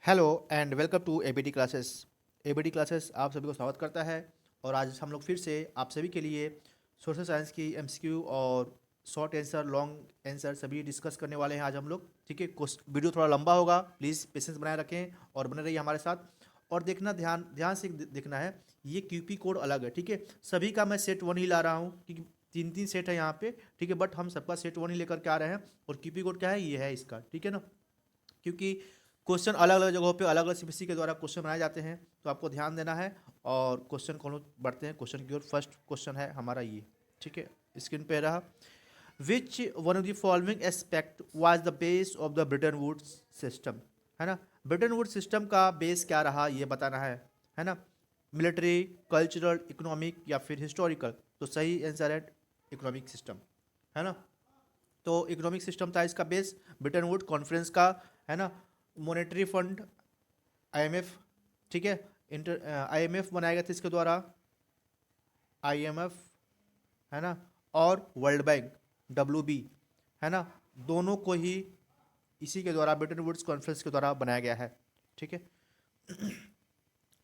Hello and welcome to ABD classes. ABD classes आप सभी को स्वागत करता है। और आज हम लोग फिर से आप सभी के लिए सोशल साइंस की एमसीक्यू और शॉर्ट आंसर लॉन्ग आंसर सभी डिस्कस करने वाले हैं आज हम लोग। ठीक है, वीडियो थोड़ा लंबा होगा, प्लीज़ पेशेंस बनाए रखें और बने रहिए हमारे साथ। और देखना, ध्यान ध्यान से देखना है, ये क्यूपी कोड अलग है। ठीक है, सभी का मैं सेट वन ही ला रहा हूँ क्योंकि तीन तीन सेट है यहाँ पे। ठीक है, बट हम सबका सेट वन ही लेकर के आ रहे हैं। और क्यूपी कोड क्या है, ये है इसका। ठीक है ना, क्योंकि क्वेश्चन अलग अलग जगहों पे अलग अलग सीबीएसई के द्वारा क्वेश्चन बनाए जाते हैं, तो आपको ध्यान देना है। और क्वेश्चन को बढ़ते हैं क्वेश्चन की ओर। फर्स्ट क्वेश्चन है हमारा ये। ठीक है, स्क्रीन पे रहा। Which one of the following aspect was the base of the Bretton Woods system. है ना, ब्रिटेन वुड सिस्टम का बेस क्या रहा ये बताना है ना। मिलिट्री, कल्चरल, इकोनॉमिक या फिर हिस्टोरिकल। तो सही आंसर है इकोनॉमिक सिस्टम, है ना। तो इकोनॉमिक सिस्टम था इसका बेस, ब्रिटेन वुड कॉन्फ्रेंस का, है ना। Monetary fund, IMF. ठीक है, इंटर आईएमएफ बनाया गया था इसके द्वारा, आईएमएफ, है ना। और वर्ल्ड बैंक, डब्ल्यूबी, है ना। दोनों को ही इसी के द्वारा, ब्रिटेन वुड्स कॉन्फ्रेंस के द्वारा बनाया गया है। ठीक है,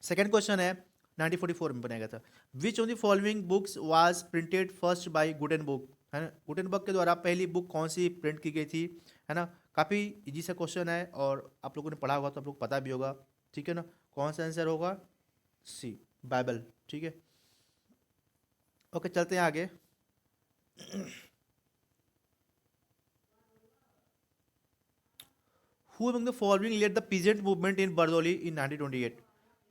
सेकेंड क्वेश्चन है 1944 में बनाया गया था। विच of the following books was printed first by Gutenberg. है ना, गुटेनबर्ग के द्वारा पहली बुक कौन सी प्रिंट की गई थी। है ना, काफ़ी इजी सा क्वेश्चन है और आप लोगों ने पढ़ा होगा तो आप लोग पता भी होगा। ठीक है ना, कौन सा आंसर होगा, सी, बाइबल। ठीक है, ओके चलते हैं आगे। Who among the following led the peasant movement in Bardoli in 1928।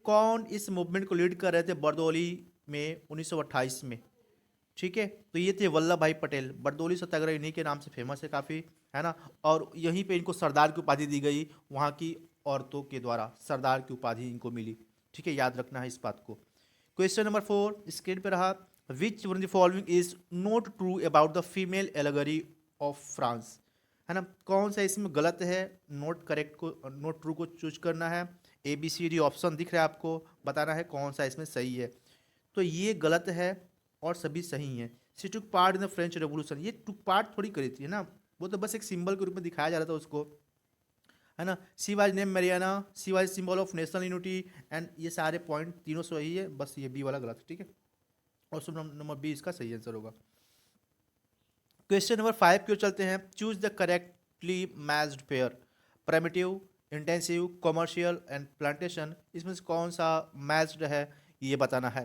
कौन इस मूवमेंट को लीड कर रहे थे बरदौली में 1928 में। ठीक है, तो ये थे वल्लभ भाई पटेल। बरदौली सत्याग्रह इन्हीं के नाम से फेमस है काफ़ी, है ना। और यहीं पे इनको सरदार की उपाधि दी गई, वहाँ की औरतों के द्वारा सरदार की उपाधि इनको मिली। ठीक है, याद रखना है इस बात को। क्वेश्चन नंबर 4 स्क्रीन पे रहा। Which one the following is not true about the female allegory of France. है ना, कौन सा इसमें गलत है, नोट करेक्ट को, नोट ट्रू को चूज करना है। A B C D option दिख रहा है आपको, बताना है कौन सा इसमें सही है। तो ये गलत है और सभी सही हैं। She took part in the French revolution, ये टुक पार्ट थोड़ी करी थी, है ना। वो तो बस एक सिंबल के रूप में दिखाया जा रहा था उसको, है ना। She was name Mariana, she was symbol of national unity. And ये सारे पॉइंट तीनों सही है, बस ये बी वाला गलत है। ठीक है, ऑप्शन नंबर बी इसका सही आंसर होगा। क्वेश्चन नंबर 5 की ओर चलते हैं। Choose the correctly matched pair. Primitive, intensive, commercial and plantation, इसमें से कौन सा मैच्ड है ये बताना है।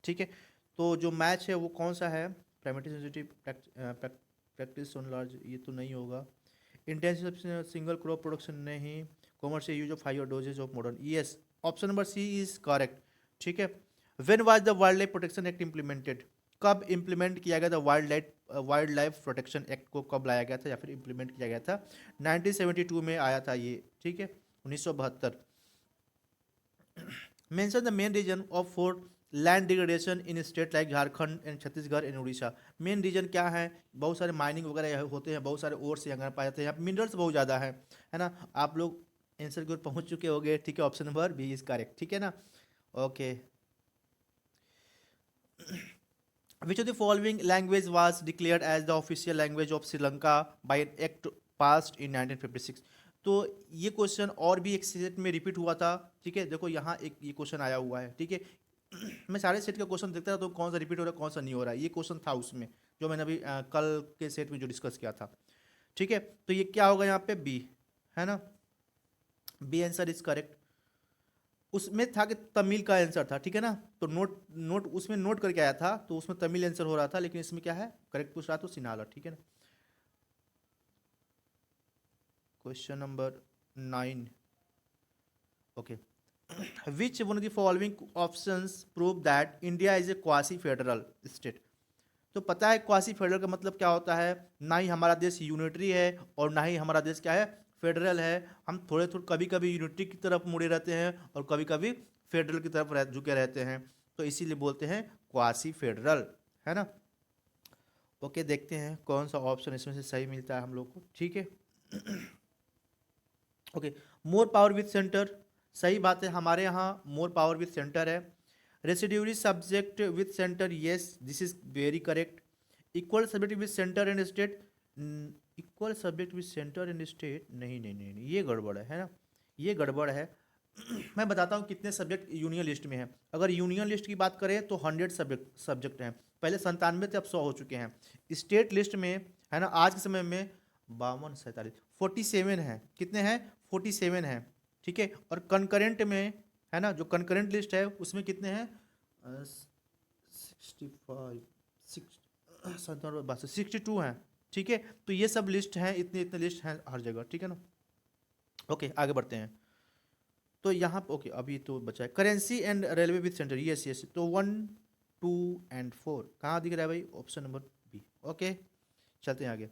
ठीक है, तो जो मैच है वो कौन सा है। Primitive sensitive practice on large, ये तो नहीं होगा। इंटेंसिव सिंगल क्रॉप प्रोडक्शन नहीं। Commercial use of higher doses of modern, yes, option number C is correct. ठीक है, when was the wildlife protection act implemented. कब इम्प्लीमेंट किया गया था वाइल्ड लाइफ प्रोटेक्शन एक्ट को, कब लाया गया था या फिर इम्प्लीमेंट किया गया था। 1972 में आया था ये। ठीक है, 1972। Mention the main reason of for land degradation in state like Jharkhand and Chhattisgarh and Orissa. Main reason क्या है, बहुत सारे माइनिंग वगैरह होते हैं, बहुत सारे ओर्स यहाँ पाए जाते हैं, यहाँ मिनरल्स बहुत ज़्यादा है ना। आप लोग आंसर की ओर पहुँच चुके होंगे। ठीक है, option number B is correct. ठीक है ना, okay. Which of the following language was declared as the official language of Sri Lanka by an act passed in 1956। तो ये क्वेश्चन और भी एक सेट में रिपीट हुआ था। ठीक है, देखो यहाँ एक ये क्वेश्चन आया हुआ है। ठीक है, मैं सारे सेट का क्वेश्चन देखता था तो कौन सा रिपीट हो रहा है कौन सा नहीं हो रहा है, ये क्वेश्चन था उसमें जो मैंने अभी कल के सेट में जो डिस्कस किया था। ठीक है, तो ये क्या होगा यहाँ पे, बी, है ना। B answer is correct. उसमें था कि तमिल का आंसर था। ठीक है ना, तो नोट नोट उसमें नोट करके आया था तो उसमें तमिल आंसर हो रहा था, लेकिन इसमें क्या है, करेक्ट पूछ रहा तो सिनाला। ठीक है ना, question number 9, okay. Which one of the following options prove that India is A quasi federal state. तो पता है क्वासी फेडरल का मतलब क्या होता है, ना ही हमारा देश यूनिटरी है और ना ही हमारा देश क्या है, फेडरल है। हम थोड़े थोड़े कभी कभी यूनिटरी की तरफ मुड़े रहते हैं और कभी कभी फेडरल की तरफ झुके रहते हैं, तो इसीलिए बोलते हैं क्वासी फेडरल, है ना। ओके, देखते हैं कौन सा ऑप्शन इसमें से सही मिलता है हम लोग को। ठीक है, okay. More power with centre, सही बात है, हमारे यहाँ मोर पावर विथ सेंटर है। Residuary subject with centre, yes this is very correct. Equal subject with centre and state, equal subject with centre and state, नहीं नहीं नहीं नहीं, ये गड़बड़ है ना, ये गड़बड़ है। मैं बताता हूँ कितने सब्जेक्ट यूनियन लिस्ट में हैं। अगर यूनियन लिस्ट की बात करें तो 100 सब्जेक्ट हैं। पहले 97 थे, अब 100 हो चुके हैं। स्टेट लिस्ट में है ना, आज के समय में 47 है। कितने हैं? 47 हैं। ठीक है। और कंकरेंट में है ना, जो कंकरेंट लिस्ट है उसमें कितने हैं? 65, 62 हैं। ठीक है। तो ये सब लिस्ट हैं, इतने इतने लिस्ट हैं हर जगह। ठीक है ना। ओके, आगे बढ़ते हैं। तो यहाँ ओके, अभी तो बचा है currency and railway with centre. Yes yes, तो 1, 2 एंड 4 कहाँ दिख रहा है भाई? Option number B. ओके, चलते हैं आगे।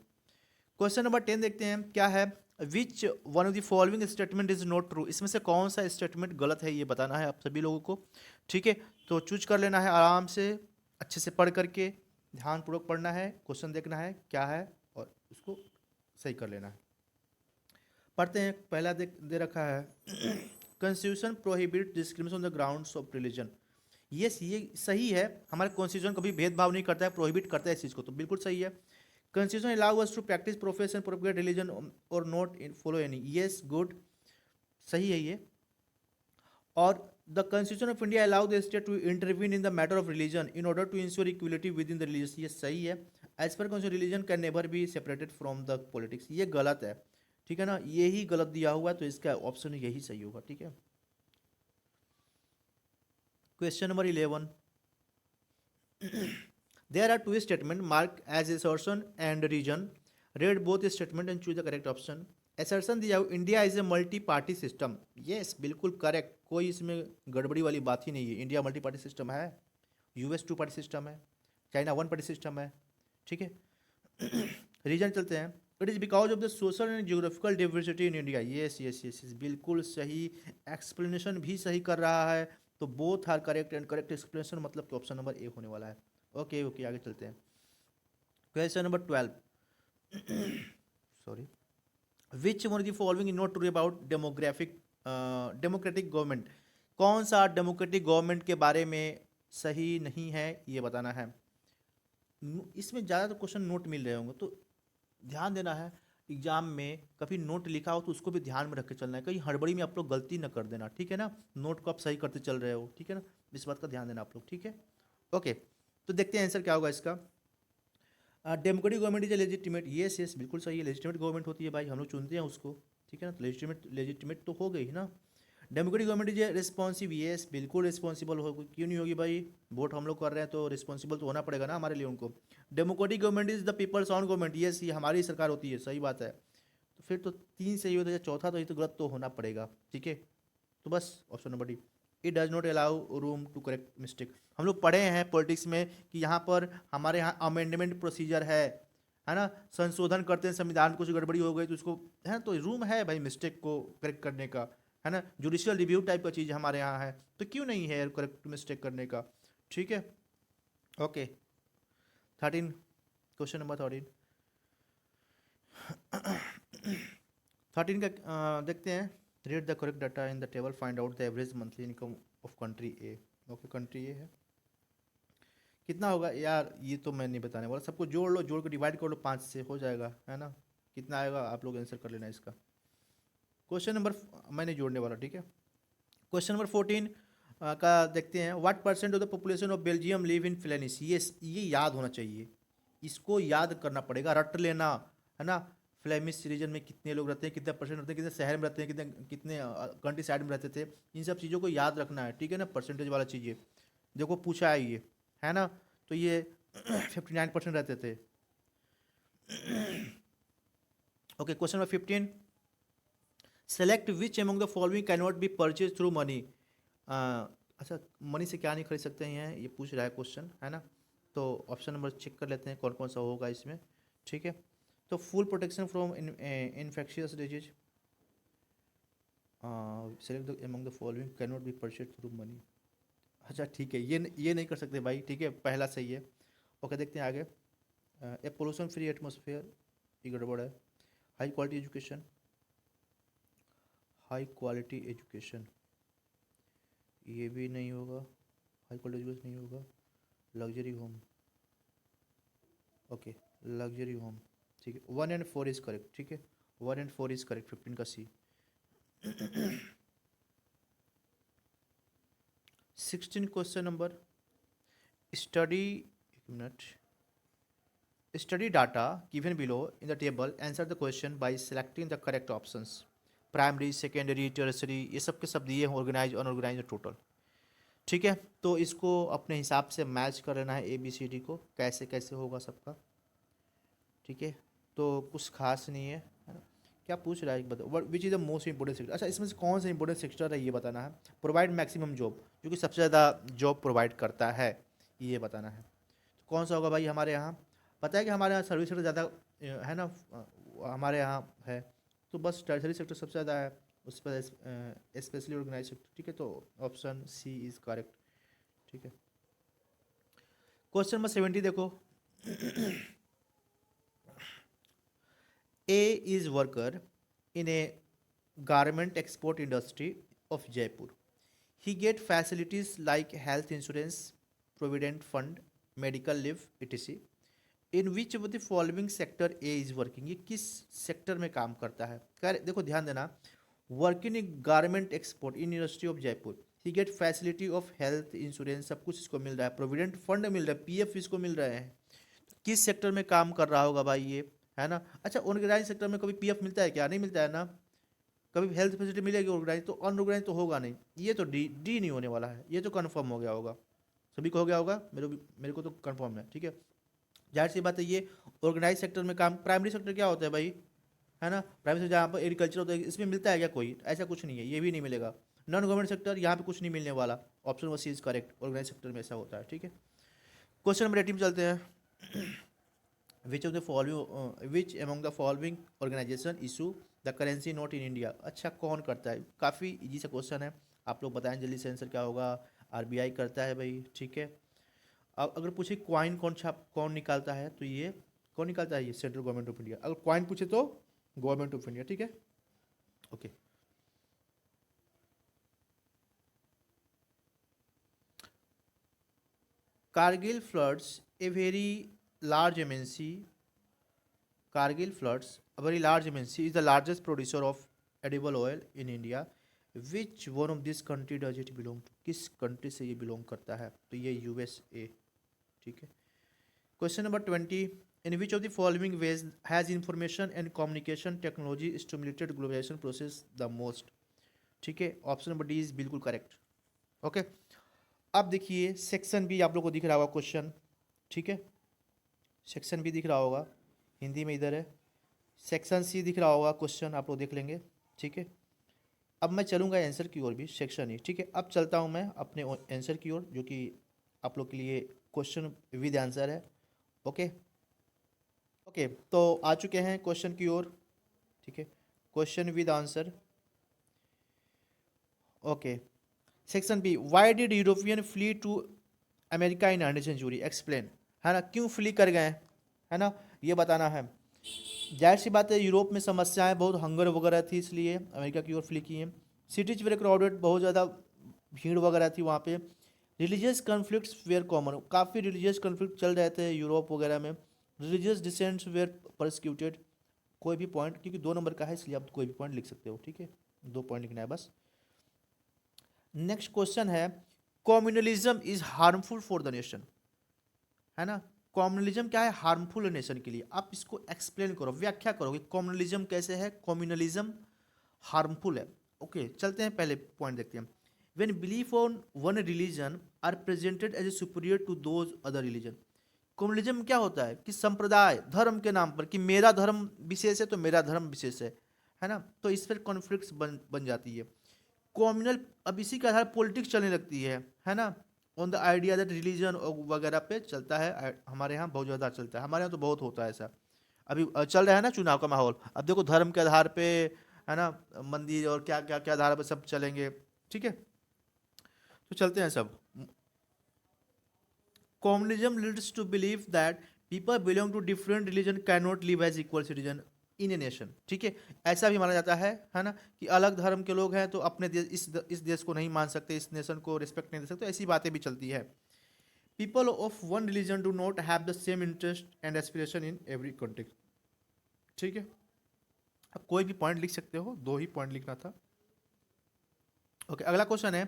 क्वेश्चन नंबर 10 देखते हैं क्या है। विच one of the following statement is not true? इसमें से कौन सा स्टेटमेंट गलत है, ये बताना है आप सभी लोगों को। ठीक है। तो चूज कर लेना है आराम से, अच्छे से पढ़ करके, ध्यानपूर्वक पढ़ना है, क्वेश्चन देखना है क्या है और उसको सही कर लेना है। पढ़ते हैं। पहला दे रखा है constitution prohibit discrimination on the grounds of religion. ये सही है। हमारे कॉन्स्टिट्यूशन कभी भेदभाव नहीं करता है, प्रोहिबिट करता है इस चीज़ को, तो बिल्कुल सही है। Constitution allow us to practise profession propagate religion और not follow any. Yes, good, सही है ये। और the constitution of India allow the state to intervene in the matter of religion in order to ensure equality within the religion. ये सही है। As per constitution religion can never be separated from the politics. ये गलत है। ठीक है ना, यही गलत दिया हुआ है, तो इसका ऑप्शन यही सही होगा। ठीक है। Question number 11। There are two statements marked as assertion and region. Read both statement and choose the correct option. Assertion दिया हुआ India is a multi party system. Yes, बिल्कुल करेक्ट, कोई इसमें गड़बड़ी वाली बात ही नहीं है। इंडिया मल्टी पार्टी सिस्टम है। यूएस 2 पार्टी सिस्टम है। चाइना 1 पार्टी सिस्टम है। ठीक है। रीजन चलते हैं। It is because of the social and geographical diversity in India. Yes yes yes, बिल्कुल सही। एक्सप्लेनेशन भी सही कर रहा है। तो both are correct and correct explanation मतलब कि ऑप्शन नंबर ए होने वाला है। ओके ओके, आगे चलते हैं। Question number 12। Sorry. Which one of the following is not true about democratic government? कौन सा डेमोक्रेटिक गवर्नमेंट के बारे में सही नहीं है, ये बताना है। इसमें ज़्यादा तो क्वेश्चन नोट मिल रहे होंगे, तो ध्यान देना है। एग्जाम में कभी नोट लिखा हो तो उसको भी ध्यान में रख के चलना है, कहीं हड़बड़ी में आप लोग गलती न कर देना। ठीक है ना, नोट को आप सही करते चल रहे हो। ठीक है ना, इस बात का ध्यान देना आप लोग। ठीक है। ओके, तो देखते हैं आंसर क्या होगा इसका। Democratic government is a legitimate. Yes yes, बिल्कुल सही है। लेजिटिमेट गवर्नमेंट होती है भाई, हम लोग चुनते हैं उसको। ठीक है ना, तो लेजिटिमेट तो हो गई ना। Democratic government is responsive. Yes, बिल्कुल रिस्पॉन्सिबल होगी, क्यों नहीं होगी भाई? वोट हम लोग कर रहे हैं तो रिस्पॉन्सिबल तो होना पड़ेगा ना हमारे लिए उनको। Democratic government is the people's on government. Yes, ये हमारी सरकार होती है, सही बात है। तो फिर तो 3 सही होता है, चौथा तो ये तो गलत तो होना पड़ेगा। ठीक है, तो बस option number D. It does not allow room to correct mistake. हम लोग पढ़े हैं पॉलिटिक्स में कि यहाँ पर हमारे यहाँ अमेंडमेंट प्रोसीजर है ना, संशोधन करते हैं संविधान, कुछ गड़बड़ी हो गई तो उसको है, तो रूम है भाई मिस्टेक को करेक्ट करने का, है ना। जुडिशियल रिव्यू टाइप का चीज़ हमारे यहाँ है, तो क्यों नहीं है करेक्ट मिस्टेक करने का। ठीक है। Okay, 13, question number 13। 13 का देखते हैं। Read the correct data in the table, find out the average monthly income of country A. Okay, country A है। कितना होगा यार, ये तो मैं नहीं बताने वाला। सबको जोड़ लो, जोड़ के डिवाइड कर लो 5 से, हो जाएगा, है ना। कितना आएगा आप लोग आंसर कर लेना इसका। क्वेश्चन नंबर मैंने जोड़ने वाला। ठीक है। क्वेश्चन नंबर 14 का देखते हैं। What percent of the population of Belgium live in Flemish. ये याद होना चाहिए, इसको याद करना पड़ेगा, रट लेना, है ना। फ्लेमिश रीजन में कितने लोग रहते हैं, कितने परसेंट रहते हैं, कितने शहर में रहते हैं, कितने कितने कंट्री साइड में रहते थे, इन सब चीज़ों को याद रखना है। ठीक है ना, परसेंटेज वाला चीज़ देखो पूछा है ये, है ना। तो ये 59% रहते थे। Okay, question number 15। Select which among the following can not be purchase through money. अच्छा, मनी से क्या नहीं खरीद सकते हैं, ये पूछ रहा है क्वेश्चन, है ना। तो ऑप्शन नंबर चेक कर लेते हैं कौन कौन सा होगा इसमें। ठीक है। तो full protection from infectious disease. Select the among the following can not be purchase through money. अच्छा ठीक है, ये नहीं कर सकते भाई। ठीक है, पहला सही है। ओके, देखते हैं आगे। ए पोल्यूशन फ्री एटमोसफेयर, ये गड़बड़ है। High quality education, high quality education, ये भी नहीं होगा। हाई क्वालिटी एजुकेशन नहीं होगा। Luxury home, okay, luxury home. ठीक है, 1 एंड 4 इज़ करेक्ट। ठीक है, 1 एंड 4 इज़ करेक्ट, 15 का सी। 16 क्वेश्चन नंबर, स्टडी, एक minute, study data given below in the table, answer the question by selecting the correct options. Primary, secondary, tertiary, ये सब के सब दिए हैं, ऑर्गेनाइज, अनऑर्गेनाइज, टोटल। ठीक है, तो इसको अपने हिसाब से मैच कर लेना है, ए बी सी डी को, कैसे कैसे होगा सबका। ठीक है, तो कुछ खास नहीं है ना। क्या पूछ रहा है एक बताओ, which is the most important sector. अच्छा, इसमें से कौन सा इंपॉर्टेंट सेक्टर है ये बताना है। प्रोवाइड मैक्सिमम जॉब, जो कि सबसे ज़्यादा जॉब प्रोवाइड करता है, ये बताना है। तो कौन सा होगा भाई हमारे यहाँ, पता है कि हमारे यहाँ सर्विस सेक्टर ज़्यादा है ना, हमारे यहाँ है, तो बस टर्सरी सेक्टर सबसे ज़्यादा है, उस पर स्पेशली ऑर्गेनाइज सेक्टर। ठीक है, तो ऑप्शन सी इज़ करेक्ट। ठीक है, क्वेश्चन नंबर 70 देखो। A is worker in a garment export industry of Jaipur. He get facilities like health insurance, provident fund, medical leave, etc. In which of the following sector A is working? ये किस sector में काम करता है। देखो ध्यान देना, working in garment export in university of Jaipur, he get facility of health insurance, सब कुछ इसको मिल रहा है, प्रोविडेंट फंड मिल रहा है, पीएफ इसको मिल रहे हैं। किस सेक्टर में काम कर रहा होगा भाई ये, है ना। अच्छा, ऑर्गेनाइज सेक्टर में कभी पीएफ मिलता है क्या, नहीं मिलता है ना। कभी हेल्थ फैसिलिटी मिलेगी ऑर्गेनाइज, तो अनऑर्गेनाइज तो होगा नहीं। ये तो डी डी नहीं होने वाला है, ये तो कंफर्म हो गया होगा, सभी को हो गया होगा, मेरे को तो कंफर्म है। ठीक है, जाहिर सी बात है, ये ऑर्गेनाइज सेक्टर में काम। प्राइमरी सेक्टर क्या होता है भाई, है ना, प्राइमरी सेक्टर जहाँ पर एग्रीकल्चर होता है, इसमें मिलता है क्या कोई, ऐसा कुछ नहीं है, ये भी नहीं मिलेगा। नॉन गवर्नमेंट सेक्टर, यहाँ पे कुछ नहीं मिलने वाला, option one C is correct, organize sector में ऐसा होता है। ठीक है, क्वेश्चन नंबर 18 में चलते हैं। Which of the following, which among the following organization issue the currency note in India. अच्छा, कौन करता है, काफ़ी इजी सा क्वेश्चन है, आप लोग बताएं जल्दी से आंसर क्या होगा। आरबीआई करता है भाई। ठीक है, अब अगर पूछे क्वाइन कौन निकालता है, तो ये कौन निकालता है, ये सेंट्रल गवर्नमेंट ऑफ इंडिया। अगर क्वाइन पूछे तो गवर्नमेंट ऑफ इंडिया। ठीक है, okay. Kargil floods a very large MNC, Cargill floods, a very large MNC, is the largest producer of edible oil in India. Which one of this country does it belong to? किस country से ये belong करता है, तो ये USA। ठीक है, question number 20, in which of the following ways has information and communication technology stimulated globalization process the most. ठीक है, ऑप्शन नंबर डी इज बिल्कुल करेक्ट। ओके, अब देखिए सेक्शन बी आप लोग को दिख रहा होगा क्वेश्चन। ठीक है, सेक्शन बी दिख रहा होगा, हिंदी में इधर है। सेक्शन सी दिख रहा होगा, क्वेश्चन आप लोग देख लेंगे। ठीक है, अब मैं चलूँगा आंसर की ओर भी, सेक्शन ही। ठीक है, अब चलता हूँ मैं अपने आंसर की ओर, जो कि आप लोग के लिए क्वेश्चन विद आंसर है। ओके ओके, तो आ चुके हैं क्वेश्चन की ओर। ठीक है, question with answer. Okay, section B, why did European flee to America in 19th century, explain, है ना, क्यों फ्ली कर गए, है ना, ये बताना है। जाहिर सी बात है, यूरोप में समस्याएं बहुत, हंगर वगैरह थी, इसलिए अमेरिका की ओर फ्ली किए। सिटीज वेर क्राउडेड, बहुत ज़्यादा भीड़ वगैरह थी वहाँ पे। रिलीजियस कन्फ्लिक्ट्स वेयर कॉमन, काफ़ी रिलीजियस कन्फ्लिक्ट चल रहे थे यूरोप वगैरह में। रिलीजियस डिसेंट्स वेयर परसिक्यूटेड, कोई भी पॉइंट, क्योंकि 2 नंबर का है इसलिए आप कोई भी पॉइंट लिख सकते हो। ठीक है, 2 पॉइंट लिखना है बस। नेक्स्ट क्वेश्चन है, communalism is harmful for the nation, है ना। कम्युनलिज्म क्या है, हार्मफुल है नेशन के लिए। आप इसको एक्सप्लेन करो, व्याख्या करो कि कम्युनलिज्म कैसे है, कम्युनलिज्म हार्मफुल है। ओके, चलते हैं पहले पॉइंट देखते हैं। When belief on one religion are presented as a superior to those other religion. Communalism क्या होता है कि संप्रदाय, धर्म के नाम पर, कि मेरा धर्म विशेष है तो मेरा धर्म विशेष है ना, तो इस पर कॉन्फ्लिक्ट बन जाती है। कम्युनल, अब इसी के आधार पॉलिटिक्स चलने लगती है ना, on the idea that religion वगैरह पे चलता है। हमारे यहाँ बहुत ज़्यादा चलता है, हमारे यहाँ तो बहुत होता है ऐसा। अभी चल रहा है ना चुनाव का माहौल, अब देखो धर्म के आधार पे, है ना, मंदिर और क्या क्या क्या आधार पे सब चलेंगे। ठीक है, तो चलते हैं सब। Communism leads to believe that people belong to different religion can not live as equal citizen in a nation. ठीक है, ऐसा भी माना जाता है ना, कि अलग धर्म के लोग हैं तो अपने देश, इस देश को नहीं मान सकते, इस नेशन को रिस्पेक्ट नहीं दे सकते, ऐसी बातें भी चलती है। People of one religion do not have the same interest and aspiration in every country. ठीक है, अब कोई भी पॉइंट लिख सकते हो, 2 ही पॉइंट लिखना था। ओके, अगला क्वेश्चन है,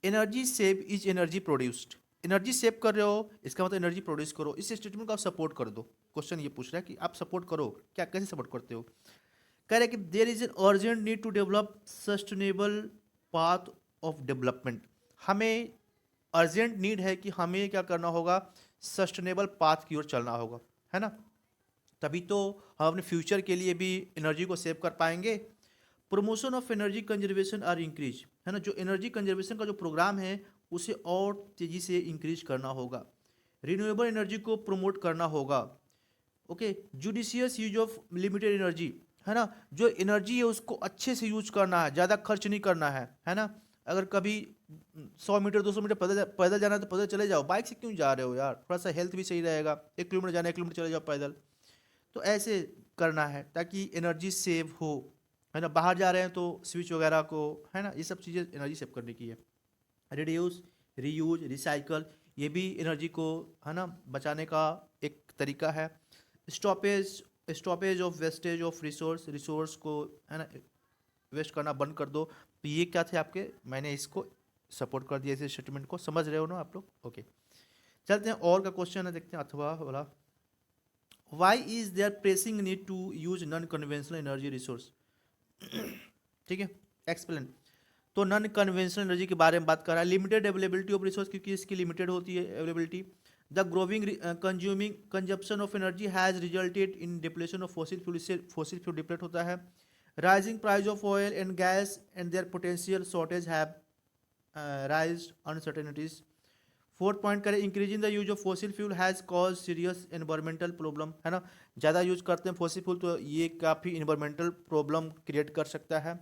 energy save is energy produced, energy save कर रहे हो इसका मतलब एनर्जी प्रोड्यूस करो। इस स्टेटमेंट को आप सपोर्ट कर दो। क्वेश्चन ये पूछ रहा है कि आप सपोर्ट करो, क्या कैसे सपोर्ट करते हो। कह रहे हैं कि there is an urgent need to develop sustainable path of development, हमें अर्जेंट नीड है कि हमें क्या करना होगा, सस्टेनेबल पाथ की ओर चलना होगा, है ना। तभी तो हम अपने फ्यूचर के लिए भी एनर्जी को सेव कर पाएंगे। Promotion of energy conservation are increase, है ना, जो एनर्जी कंजर्वेशन का जो प्रोग्राम है उसे और तेजी से इंक्रीज करना होगा। रिन्यूएबल एनर्जी को प्रमोट करना होगा। Okay, judicious use of limited energy, है ना, जो एनर्जी है उसको अच्छे से यूज करना है, ज़्यादा खर्च नहीं करना है ना। अगर कभी 100 मीटर 200 मीटर पैदल पैदल जाना है तो पैदल चले जाओ, बाइक से क्यों जा रहे हो यार, थोड़ा सा हेल्थ भी सही रहेगा। 1 किलोमीटर जाना 1 किलोमीटर चले जाओ पैदल। तो ऐसे करना है ताकि एनर्जी सेव हो, है ना। बाहर जा रहे हैं तो स्विच वगैरह को, है ना, ये सब चीज़ें एनर्जी सेव करने की है। रिड्यूस, रीयूज, रिसाइकल, ये भी एनर्जी को, है ना, बचाने का एक तरीका है। Stoppage, stoppage of wastage of resource, resource को, है ना, वेस्ट करना बंद कर दो। तो ये क्या थे आपके, मैंने इसको सपोर्ट कर दिया, इस स्टेटमेंट को समझ रहे हो ना आप लोग। ओके, चलते हैं और का क्वेश्चन है, देखते हैं। अथवा वाला, why is there pressing need to use non conventional energy resource, ठीक है, एक्सप्लेन। तो नॉन कन्वेंशनल एनर्जी के बारे में बात कर रहा है। लिमिटेड अवेलेबिलिटी ऑफ रिसोर्स, क्योंकि इसकी लिमिटेड होती है availability. The growing consuming consumption of energy has resulted in depletion of fossil fuel, इससे फोसिल फ्यूल डिप्लेट होता है। Rising price of oil and gas and their potential shortage have raised uncertainties. Fourth point करें, increasing the use of fossil fuel has cause serious environmental problem, है ना, ज़्यादा use करते हैं fossil fuel तो ये काफ़ी इन्वायरमेंटल प्रॉब्लम क्रिएट कर सकता है।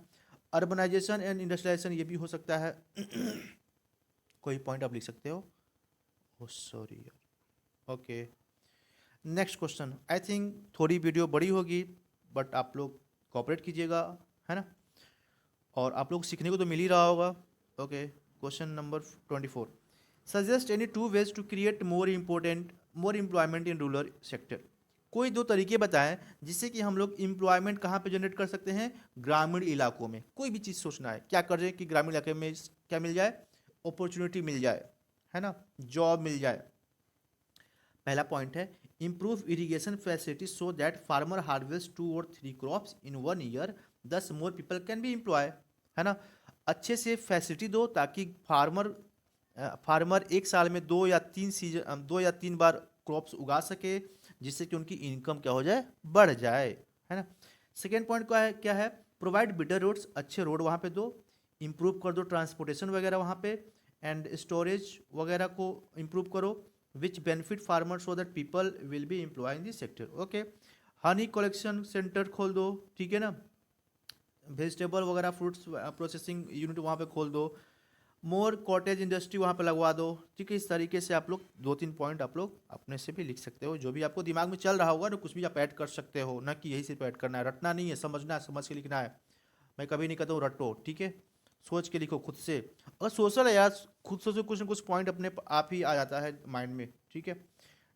अर्बनाइजेशन एंड इंडस्ट्रियलाइजेशन, ये भी हो सकता है। कोई पॉइंट आप लिख सकते हो। ओ सॉरी यार। Okay, next question. I think थोड़ी वीडियो बड़ी होगी बट आप लोग कोऑपरेट कीजिएगा, है ना, और आप लोग सीखने को तो मिल ही रहा होगा। Okay, question number 24, suggest any 2 ways to create more employment in rural sector. कोई 2 तरीके बताएं जिससे कि हम लोग एम्प्लॉयमेंट कहाँ पे जनरेट कर सकते हैं, ग्रामीण इलाकों में। कोई भी चीज़ सोचना है, क्या कर रहे हैं कि ग्रामीण इलाके में क्या मिल जाए, अपॉर्चुनिटी मिल जाए, है ना, जॉब मिल जाए। पहला पॉइंट है, improve irrigation facility so that farmer harvest 2 और 3 crops in 1 year, 10 more people can be employ, है ना। अच्छे से फैसिलिटी दो ताकि फार्मर एक साल में 2 या 3 बार क्रॉप्स उगा सके, जिससे कि उनकी इनकम क्या हो जाए, बढ़ जाए, है ना। सेकेंड पॉइंट क्या है, प्रोवाइड बेटर रोड्स, अच्छे रोड वहाँ पे दो। इम्प्रूव कर दो ट्रांसपोर्टेशन वगैरह वहाँ पे, एंड स्टोरेज वगैरह को इम्प्रूव करो, which benefit farmer so that people will be employ in this sector. Okay, honey collection centre खोल दो, ठीक है ना, वेजिटेबल वगैरह फ्रूट्स प्रोसेसिंग यूनिट वहाँ पे खोल दो, मोर कॉटेज इंडस्ट्री वहाँ पे लगवा दो, ठीक है। इस तरीके से आप लोग 2-3 पॉइंट आप लोग अपने से भी लिख सकते हो, जो भी आपको दिमाग में चल रहा होगा ना, कुछ भी आप ऐड कर सकते हो, ना कि यही सिर्फ ऐड करना है, रटना नहीं है, समझना है, समझ के लिखना है। मैं कभी नहीं कहता हूँ रटो, ठीक है, सोच के लिखो खुद से। अगर सोशल है यार, खुद से कुछ ना कुछ पॉइंट अपने आप ही आ जाता है माइंड में, ठीक है।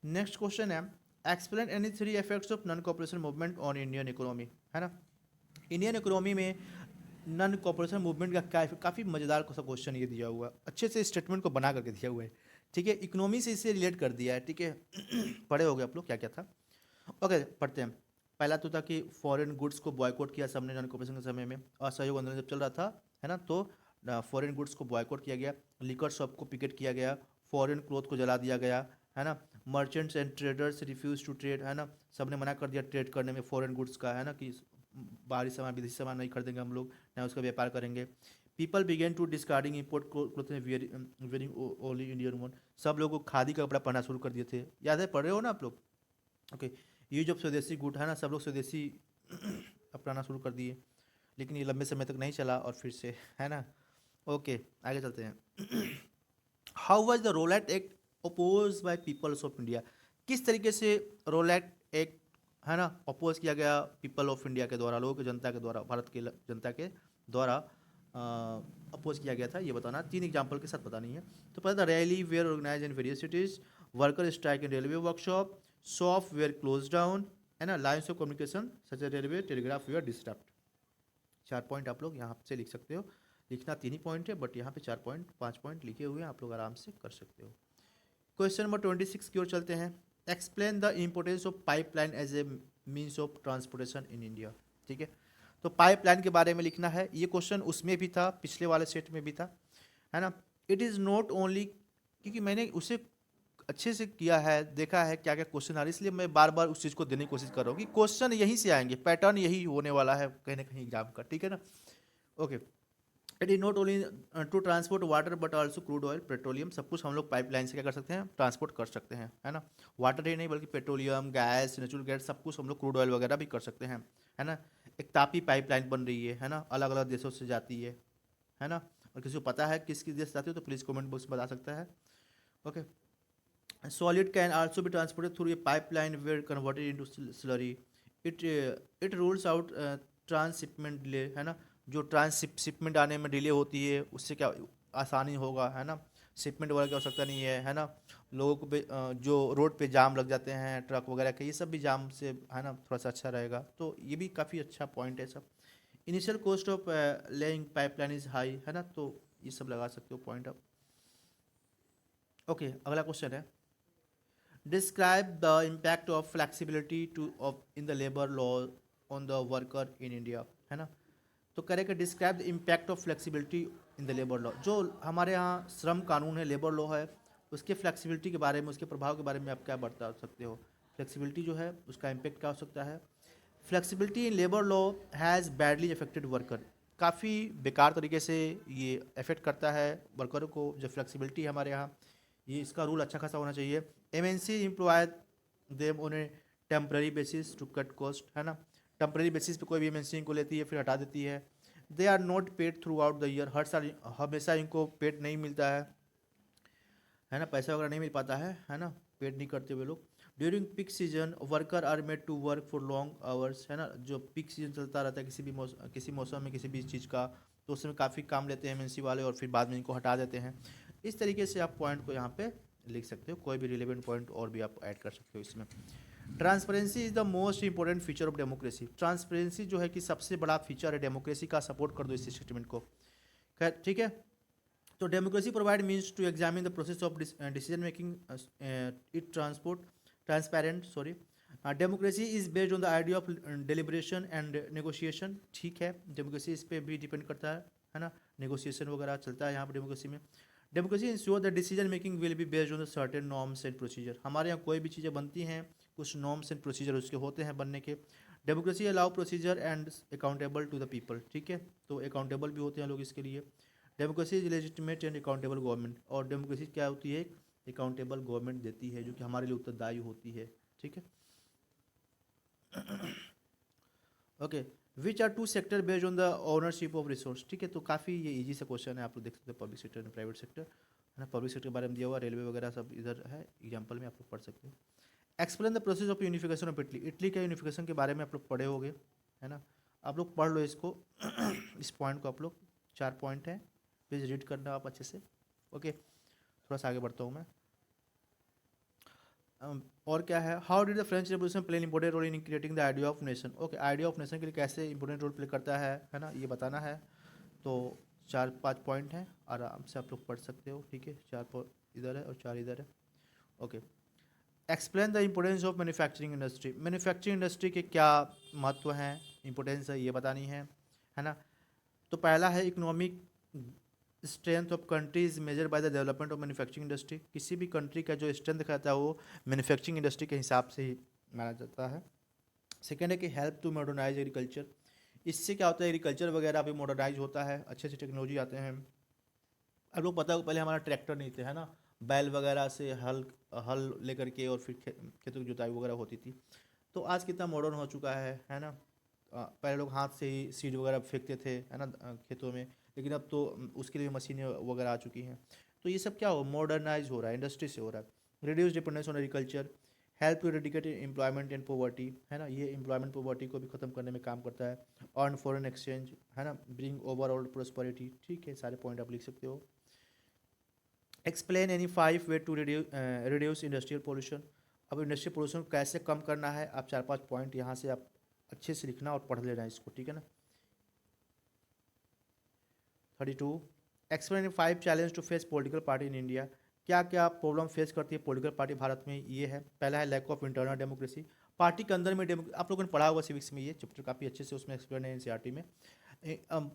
नेक्स्ट क्वेश्चन है, explain any 3 effects of non cooperation movement on Indian economy, है ना। इंडियन इकोनॉमी में नॉन कॉपरेशन मूवमेंट का काफ़ी मज़ेदार सा क्वेश्चन ये दिया हुआ है, अच्छे से स्टेटमेंट को बना करके दिया हुआ है, ठीक है। इकोनॉमी से इसे रिलेट कर दिया है, ठीक है। पढ़े हो गए आप लोग क्या क्या था। ओके, पढ़ते हैं। पहला तो था कि फॉरेन गुड्स को बॉयकॉट किया सबने नॉन कॉपरेशन के समय में, असहयोग आंदोलन जब चल रहा था, है ना, तो फॉरेन गुड्स को बॉयकॉट किया गया, लिकर शॉप को पिकेट किया गया, फॉरेन क्लोथ को जला दिया गया, है ना। Merchants and traders refuse to trade, है ना, सबने मना कर दिया ट्रेड करने में फॉरेन गुड्स का, है ना, कि बाहरी सामान विदेशी सामान नहीं खरीदेंगे हम लोग, ना उसका व्यापार करेंगे। People begin to discarding import cloth wearing only Indian one, सब लोगों को खादी का कपड़ा पहनना शुरू कर दिए थे, याद है, पढ़ रहे हो ना आप लोग। ओके, यूज ऑफ स्वदेशी गुड, है ना, सब लोग स्वदेशी अपनाना शुरू कर दिए, लेकिन ये लंबे समय तक नहीं चला और फिर से, है ना। ओके, आगे चलते हैं। How was the Rowlatt Act oppose by peoples of India, किस तरीके से रोलैट एक्ट, है ना, अपोज किया गया पीपल ऑफ इंडिया के द्वारा, लोगों की जनता के द्वारा, भारत की जनता के द्वारा अपोज किया गया था, ये बताना, 3 एग्जाम्पल के साथ बतानी है। तो पहले था, rally were organize in various cities, worker strike in railway workshop, shop were close down, है ना, lines of communication such railway telegraph were disturb. 4 point आप लोग यहाँ से लिख सकते हो। लिखना 3 ही पॉइंट है, बट यहाँ पे 4 पॉइंट 5 पॉइंट लिखे हुए हैं, आप लोग आराम से कर सकते हो। क्वेश्चन नंबर 26 की ओर चलते हैं। Explain the importance of pipeline as a means of transportation in India. ठीक है, तो पाइपलाइन के बारे में लिखना है। ये क्वेश्चन उसमें भी था, पिछले वाले सेट में भी था, है ना। इट इज़ नॉट ओनली, क्योंकि मैंने उसे अच्छे से किया है, देखा है क्या क्या क्वेश्चन आ रहे हैं, इसलिए मैं बार बार उस चीज़ को देने की कोशिश कर रहा हूँ कि क्वेश्चन यहीं से आएंगे, पैटर्न यही होने वाला है कहीं ना कहीं एग्जाम का। ठीक है ना। Okay, it is not only to transport water but also crude oil, petroleum, सब कुछ हम लोग पाइपलाइन से क्या कर सकते हैं, ट्रांसपोर्ट कर सकते हैं, है ना। वाटर ही नहीं बल्कि पेट्रोलियम, गैस, नेचुरल गैस, सब कुछ हम लोग क्रूड ऑयल वगैरह भी कर सकते हैं, है ना। एक तापी पाइपलाइन बन रही है ना, अलग अलग देशों से जाती है ना। और किसी को पता है किस किस देश से जाती है तो प्लीज़ कमेंट बॉक्स में बता सकता है। Okay, solid can also be transported through a pipeline where converted into slurry. It rules out transshipment delay, है ना। जो ट्रांसशिपमेंट आने में डिले होती है उससे क्या आसानी होगा, है ना। शिपमेंट वगैरह की आवश्यकता नहीं है ना। लोगों को जो रोड पे जाम लग जाते हैं ट्रक वगैरह के, ये सब भी जाम से, है ना, थोड़ा सा अच्छा रहेगा। तो ये भी काफ़ी अच्छा पॉइंट है सब। Initial cost of laying pipeline is high, है ना, तो ये सब लगा सकते हो पॉइंट आप। ओके, अगला क्वेश्चन है, describe the impact of flexibility to of in the labor law on the worker in India, है ना। तो करें कि describe the impact of flexibility in the labour law. जो हमारे यहाँ श्रम कानून है, लेबर लॉ है, उसके फ्लेक्सिबिलिटी के बारे में, उसके प्रभाव के बारे में आप क्या बता सकते हो। फ्लेक्सिबिलिटी जो है उसका इम्पैक्ट क्या हो सकता है। Flexibility in labour law has badly affected worker, काफ़ी बेकार तरीके से ये अफेक्ट करता है वर्करों को। जो फ्लेक्सिबिलिटी है हमारे यहाँ, ये इसका रूल अच्छा खासा होना चाहिए। MNC employ them on a temporary basis to cut cost, है ना। टेम्पररी बेसिस पे कोई भी एमएनसी इनको लेती है फिर हटा देती है। They are not paid throughout the year, हर साल हमेशा इनको पेड नहीं मिलता है ना, पैसा वगैरह नहीं मिल पाता है ना, पेड नहीं करते हुए लोग। During peak season worker are made to work for long hours, है ना। जो पीक सीजन चलता रहता है किसी मौसम में किसी भी चीज़ का, तो उसमें काफ़ी काम लेते हैं एमएनसी वाले और फिर बाद में इनको हटा देते हैं। इस तरीके से आप पॉइंट को यहाँ पे लिख सकते हो, कोई भी रिलेवेंट पॉइंट और भी आप ऐड कर सकते हो इसमें। Transparency is the most important feature of democracy. Transparency जो है कि सबसे बड़ा फीचर है डेमोक्रेसी का, सपोर्ट कर दो इस स्टेटमेंट को। खैर ठीक है, तो democracy provide means to examine the process of decision making, it transport transparent sorry. Democracy is based on the idea of deliberation and negotiation. ठीक है, डेमोक्रेसी इस पर भी डिपेंड करता है ना, नेगोशिएशन वगैरह चलता है यहाँ पर डेमोक्रेसी में। Democracy ensure the decision making will be based on the certain norms and procedure. हमारे यहाँ कोई भी चीज़ें बनती हैं, कुछ नॉर्म्स एंड प्रोसीजर उसके होते हैं बनने के। Democracy allow procedure and accountable to the people. ठीक है, तो अकाउंटेबल भी होते हैं लोग इसके लिए। Democracy is legitimate and accountable government, और डेमोक्रेसी क्या होती है, अकाउंटेबल गवर्नमेंट देती है जो कि हमारे लिए उत्तरदायी होती है। ठीक है, okay, which are two sector based on the ownership of resource. ठीक है, तो काफ़ी ये इजी सा क्वेश्चन है, आप लोग देख सकते हो, public sector and private sector, है ना। पब्लिक सेक्टर के बारे में दिया हुआ, रेलवे वगैरह सब इधर है, एग्जाम्पल में आप लोग पढ़ सकते हो। Explain the process of unification of Italy. Italy के यूनिफिकेशन के बारे में आप लोग पढ़े होंगे, है ना। आप लोग पढ़ लो इसको इस पॉइंट को आप लोग, 4 पॉइंट है, प्लीज़ रीड करना आप अच्छे से। ओके, थोड़ा सा आगे बढ़ता हूँ मैं। और क्या है, how did the French revolution play important role in creating the idea of nation. Okay, idea of nation के लिए कैसे इंपॉर्टेंट रोल प्ले करता है ना, ये बताना है। तो 4-5 पॉइंट हैं, आराम से आप लोग पढ़ सकते हो। ठीक है, 4 इधर है और 4 इधर है। Okay, explain the importance of manufacturing industry. Manufacturing industry के क्या महत्व हैं, इंपॉर्टेंस है, ये बतानी है ना। तो पहला है economic strength of country is measure by the development of manufacturing industry. किसी भी कंट्री का जो स्ट्रेंथ दिखाता है वो मैन्युफैक्चरिंग इंडस्ट्री के हिसाब से ही माना जाता है। सेकेंड है कि हेल्प टू मॉडर्नाइज एग्रीकल्चर। इससे क्या होता है, एग्रीकल्चर वगैरह भी मॉडर्नाइज होता है, अच्छे से टेक्नोलॉजी आते हैं। अब लोग पता है पहले हमारा ट्रैक्टर नहीं थे, है ना, बैल वगैरह से हल हल लेकर के और फिर खेतों की जुताई वगैरह होती थी। तो आज कितना मॉडर्न हो चुका है ना। पहले लोग हाथ से ही सीड वगैरह फेंकते थे, है ना, खेतों में, लेकिन अब तो उसके लिए मशीनें वगैरह आ चुकी हैं। तो ये सब क्या हो, मॉडर्नाइज हो रहा है, इंडस्ट्री से हो रहा है। Reduce dependence on agriculture, help to eradicate employment and poverty, है ना, ये एम्प्लॉयमेंट पॉवर्टी को भी ख़त्म करने में काम करता है। अर्न फॉरेन एक्सचेंज, है ना, ब्रिंग ओवरऑल प्रोस्पेरिटी। ठीक है, सारे पॉइंट आप लिख सकते हो। Explain any 5 way to reduce industrial pollution. अब इंडस्ट्रियल पोल्यूशन को कैसे कम करना है, आप 4-5 पॉइंट यहाँ से आप अच्छे से लिखना और पढ़ लेना इसको। ठीक है ना, 32 explain 5 challenge to face political party in India. क्या क्या प्रॉब्लम फेस करती है पॉलिटिकल पार्टी भारत में, ये है। पहला है lack of internal democracy, party के अंदर में आप लोगों ने पढ़ा होगा सिविक्स में, ये चैप्टर काफ़ी अच्छे से उसमें एक्सप्लेन है एनसीईआरटी में।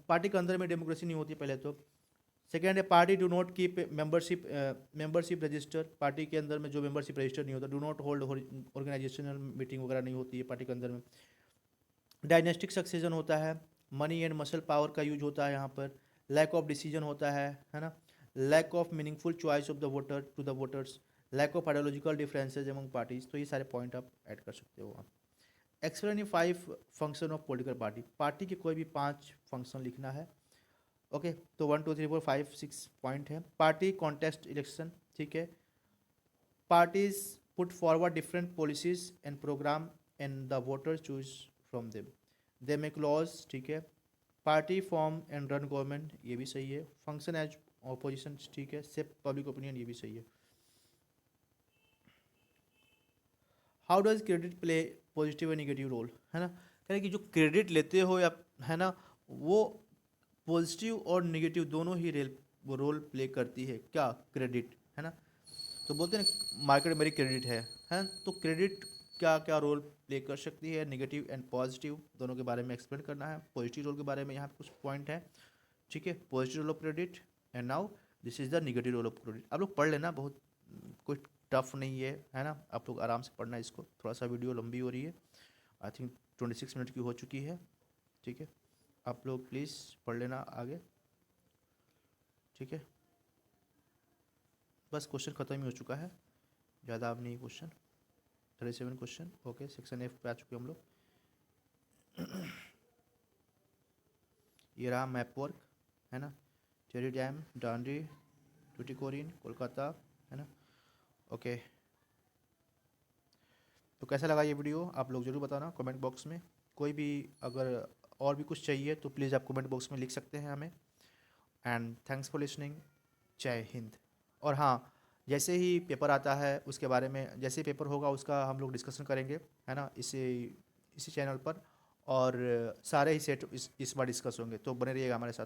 पार्टी के अंदर में डेमोक्रेसी नहीं होती पहले तो। सेकेंड है party do not keep membership register, party के अंदर में जो मेंबरशिप रजिस्टर नहीं होता। Do not hold organizational meeting वगैरह नहीं होती है पार्टी के अंदर में। डायनेस्टिक सक्सेशन होता है, मनी एंड मसल पावर का यूज होता है यहाँ पर। लैक ऑफ डिसीजन होता है ना। Lack of meaningful choice of the voter to the voters. Lack of ideological differences among parties. तो ये सारे पॉइंट आप ऐड कर सकते हो। आप explain 5 function of political party, party के कोई भी 5 फंक्शन लिखना है। ओके तो 1 2 3 4 5 6 पॉइंट है। पार्टी कॉन्टेस्ट इलेक्शन, ठीक है। Parties put forward different policies and programme and the voter choose from them. They make laws, ठीक है। Party form and run government, ये भी सही है। फंक्शन एज ऑपोजिशन, ठीक है। सेप पब्लिक ओपिनियन, ये भी सही है। How does credit play positive and negative role, है ना। कह रहे कि जो क्रेडिट लेते हो या, है ना, वो पॉजिटिव और निगेटिव दोनों ही रोल प्ले करती है। क्या क्रेडिट, है ना। तो बोलते हैं मार्केट मेरी क्रेडिट है। तो क्रेडिट क्या क्या रोल प्ले कर सकती है, निगेटिव एंड पॉजिटिव दोनों के बारे में एक्सप्लेन करना है। पॉजिटिव रोल के बारे में यहाँ पे कुछ पॉइंट है, ठीक है। Positive role of credit and now this is the negative role of credit. आप लोग पढ़ लेना, बहुत कोई टफ नहीं है ना। आप लोग आराम से पढ़ना इसको। थोड़ा सा वीडियो लंबी हो रही है, आई थिंक 26 मिनट की हो चुकी है, ठीक है। आप लोग प्लीज़ पढ़ लेना आगे, ठीक है। बस क्वेश्चन ख़त्म ही हो चुका है, ज़्यादा अब नहीं question. 37 question, okay. Section F पे आ चुके हम लोग। ये रहा मैप वर्क, है ना। टेरी डैम, डांडी, टूटिकोरिन, कोलकाता, है ना। ओके तो कैसा लगा ये वीडियो आप लोग ज़रूर बताना कमेंट बॉक्स में। कोई भी अगर और भी कुछ चाहिए तो प्लीज़ आप कमेंट बॉक्स में लिख सकते हैं हमें। And thanks for listening. जय हिंद। और हाँ, जैसे ही पेपर आता है उसके बारे में, जैसे ही पेपर होगा उसका हम लोग डिस्कशन करेंगे, है ना, इसी चैनल पर। और सारे ही सेट इस बार डिस्कस होंगे, तो बने रहिएगा हमारे साथ।